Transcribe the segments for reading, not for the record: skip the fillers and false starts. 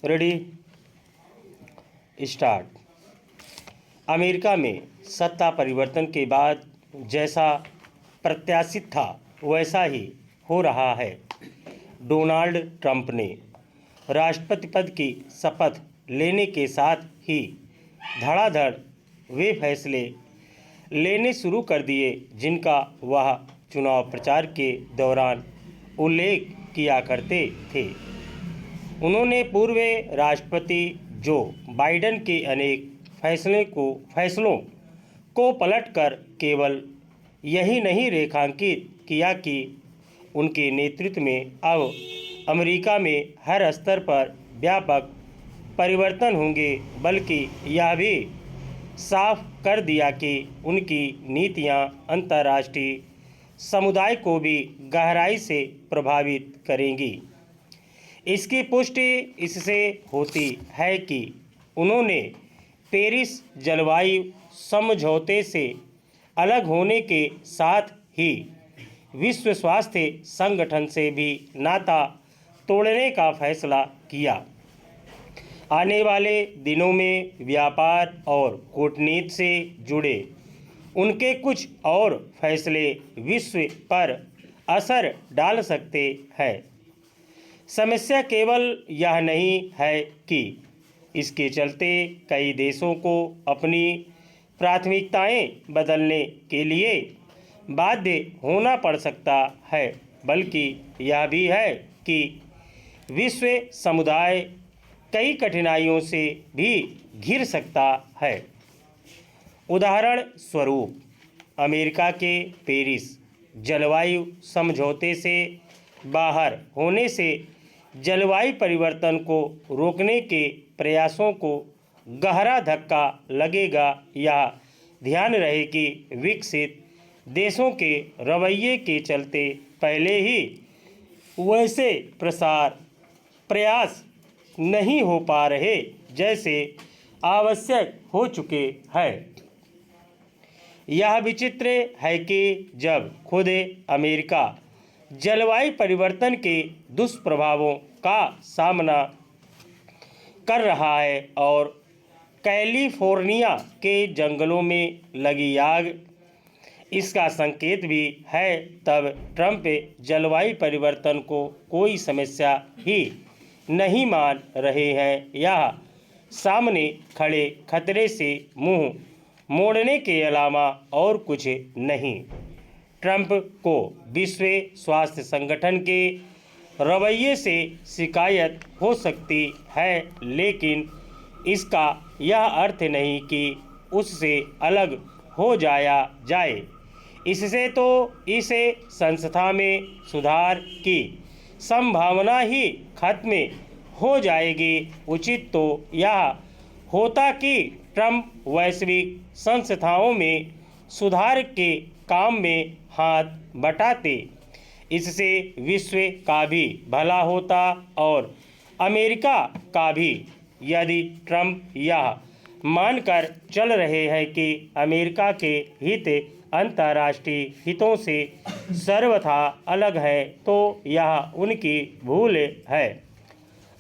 Ready start. America में सत्ता परिवर्तन के बाद जैसा प्रत्याशित था वैसा ही हो रहा है। डोनाल्ड ट्रंप ने राष्ट्रपति पद की शपथ लेने के साथ ही धड़ाधड़ वे फैसले लेने शुरू कर दिए जिनका वह चुनाव प्रचार के दौरान उल्लेख किया करते थे। उन्होंने पूर्व राष्ट्रपति जो बाइडेन के अनेक फैसलों को पलटकर केवल यही नहीं रेखांकित किया कि उनके नेतृत्व में अब अमेरिका में हर स्तर पर व्यापक परिवर्तन होंगे, बल्कि यह भी साफ कर दिया कि उनकी नीतियां अंतर्राष्ट्रीय समुदाय को भी गहराई से प्रभावित करेंगी। इसकी पुष्टि इससे होती है कि उन्होंने पेरिस जलवायु समझौते से अलग होने के साथ ही विश्व स्वास्थ्य संगठन से भी नाता तोड़ने का फैसला किया। आने वाले दिनों में व्यापार और कूटनीति से जुड़े उनके कुछ और फैसले विश्व पर असर डाल सकते हैं। समस्या केवल यह नहीं है कि इसके चलते कई देशों को अपनी प्राथमिकताएं बदलने के लिए बाध्य होना पड़ सकता है, बल्कि यह भी है कि विश्व समुदाय कई कठिनाइयों से भी घिर सकता है। उदाहरण स्वरूप, अमेरिका के पेरिस जलवायु समझौते से बाहर होने से जलवायु परिवर्तन को रोकने के प्रयासों को गहरा धक्का लगेगा। यह ध्यान रहे कि विकसित देशों के रवैये के चलते पहले ही वैसे प्रयास नहीं हो पा रहे जैसे आवश्यक हो चुके हैं। यह विचित्र है कि जब खुद अमेरिका जलवायु परिवर्तन के दुष्प्रभावों का सामना कर रहा है और कैलिफोर्निया के जंगलों में लगी आग इसका संकेत भी है, तब ट्रंप जलवायु परिवर्तन को कोई समस्या ही नहीं मान रहे हैं। यह सामने खड़े खतरे से मुंह मोड़ने के अलावा और कुछ नहीं। ट्रंप को विश्व स्वास्थ्य संगठन के रवैये से शिकायत हो सकती है, लेकिन इसका यह अर्थ नहीं कि उससे अलग हो जाए। इससे तो इस संस्था में सुधार की संभावना ही खत्म हो जाएगी। उचित तो यह होता कि ट्रंप वैश्विक संस्थाओं में सुधार के काम में हाथ बटाते। इससे विश्व का भी भला होता और अमेरिका का भी। यदि ट्रंप यह मानकर चल रहे हैं कि अमेरिका के हित अंतर्राष्ट्रीय हितों से सर्वथा अलग है, तो यह उनकी भूल है।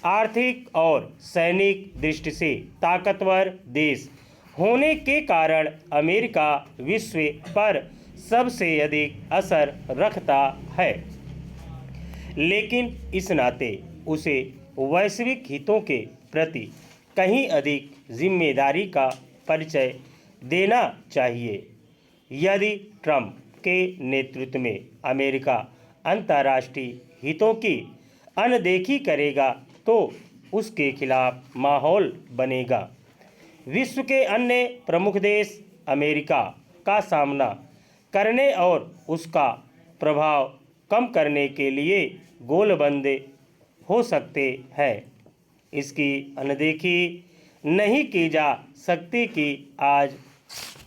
आर्थिक और सैनिक दृष्टि से ताकतवर देश होने के कारण अमेरिका विश्व पर सबसे अधिक असर रखता है, लेकिन इस नाते उसे वैश्विक हितों के प्रति कहीं अधिक जिम्मेदारी का परिचय देना चाहिए। यदि ट्रंप के नेतृत्व में अमेरिका अंतर्राष्ट्रीय हितों की अनदेखी करेगा तो उसके खिलाफ माहौल बनेगा। विश्व के अन्य प्रमुख देश अमेरिका का सामना करने और उसका प्रभाव कम करने के लिए गोलबंद हो सकते हैं। इसकी अनदेखी नहीं की जा सकती कि आज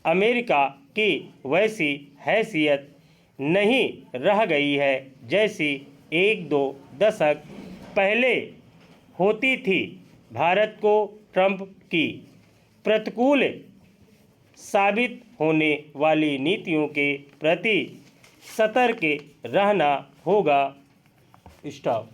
अमेरिका की वैसी हैसियत नहीं रह गई है जैसी एक दो दशक पहले होती थी। भारत को ट्रंप की प्रतिकूल साबित होने वाली नीतियों के प्रति सतर्क रहना होगा। स्टॉप।